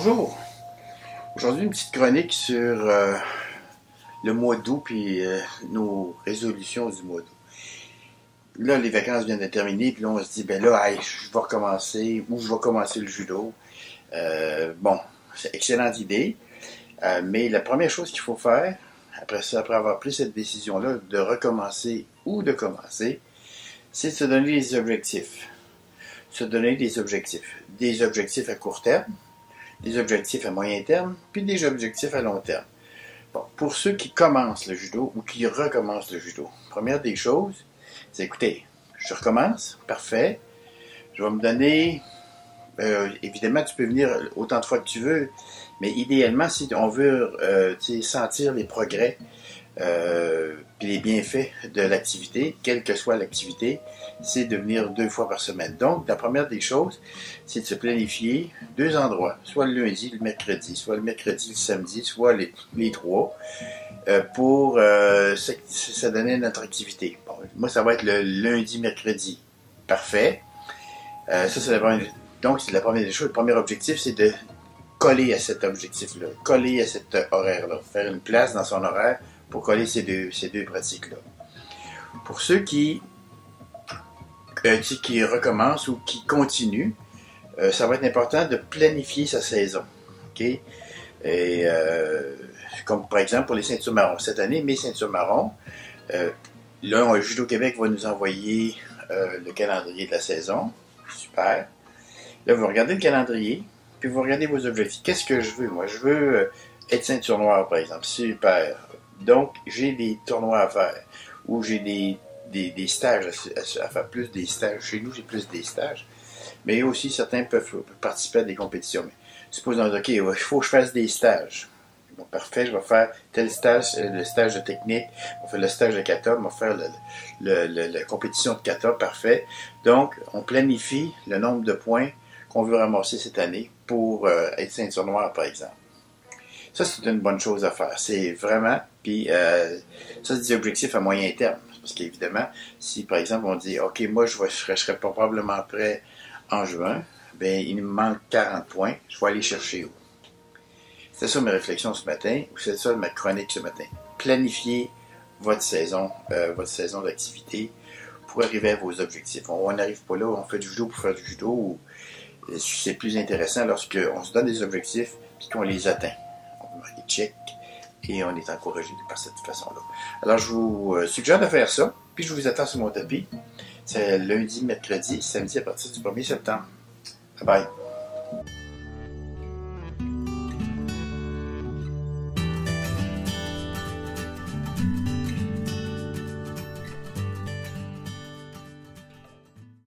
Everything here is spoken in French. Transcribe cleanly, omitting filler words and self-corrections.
Bonjour! Aujourd'hui, une petite chronique sur le mois d'août puis nos résolutions du mois d'août. Là, les vacances viennent de terminer, puis là, on se dit, ben là, hey, je vais recommencer, ou je vais commencer le judo. Bon, c'est excellente idée, mais la première chose qu'il faut faire, après ça, après avoir pris cette décision-là de recommencer ou de commencer, c'est de se donner des objectifs. Se donner des objectifs à court terme, des objectifs à moyen terme, puis des objectifs à long terme. Bon, pour ceux qui commencent le judo ou qui recommencent le judo, première des choses, c'est écoutez, je recommence, parfait, je vais me donner, évidemment tu peux venir autant de fois que tu veux, mais idéalement si on veut sentir les progrès, puis les bienfaits de l'activité, quelle que soit l'activité, c'est de venir 2 fois par semaine. Donc, la première des choses, c'est de se planifier 2 endroits, soit le lundi, le mercredi, soit le mercredi, le samedi, soit les 3, pour se donner notre activité. Bon, moi, ça va être le lundi, mercredi. Parfait. Ça, c'est la première. Donc, c'est la première des choses. Le premier objectif, c'est de coller à cet objectif-là, coller à cet horaire-là, faire une place dans son horaire pour coller ces deux pratiques-là. Pour ceux qui recommencent ou qui continuent, ça va être important de planifier sa saison. Okay? Et comme par exemple pour les ceintures marron. Cette année, mes ceintures marron, là, Judo Québec va nous envoyer le calendrier de la saison. Super. Là, vous regardez le calendrier, puis vous regardez vos objectifs. Qu'est-ce que je veux? Moi, je veux être ceinture noire, par exemple. Super. Donc, j'ai des tournois à faire, ou j'ai des stages à faire, plus des stages. Chez nous, j'ai plus des stages. Mais aussi, certains peuvent participer à des compétitions. Mais supposons, OK, il faut que je fasse des stages. Bon, parfait, je vais faire tel stage, le stage de technique, on va faire le stage de kata, on va faire la compétition de kata, parfait. Donc, on planifie le nombre de points qu'on veut ramasser cette année pour être ceinture noire, par exemple. Ça, c'est une bonne chose à faire. C'est vraiment, puis ça, c'est des objectifs à moyen terme. Parce qu'évidemment, si par exemple on dit, OK, moi, je serais probablement prêt en juin, bien, il me manque 40 points, je vais aller chercher où? C'était ça mes réflexions ce matin, ou c'est ça ma chronique ce matin. Planifiez votre saison d'activité pour arriver à vos objectifs. On n'arrive pas là, on fait du judo pour faire du judo, ou c'est plus intéressant lorsqu'on se donne des objectifs et qu'on les atteint. On marque des checks et on est encouragé par cette façon-là. Alors, je vous suggère de faire ça, puis je vous attends sur mon tapis. C'est lundi, mercredi, samedi à partir du 1er septembre. Bye bye.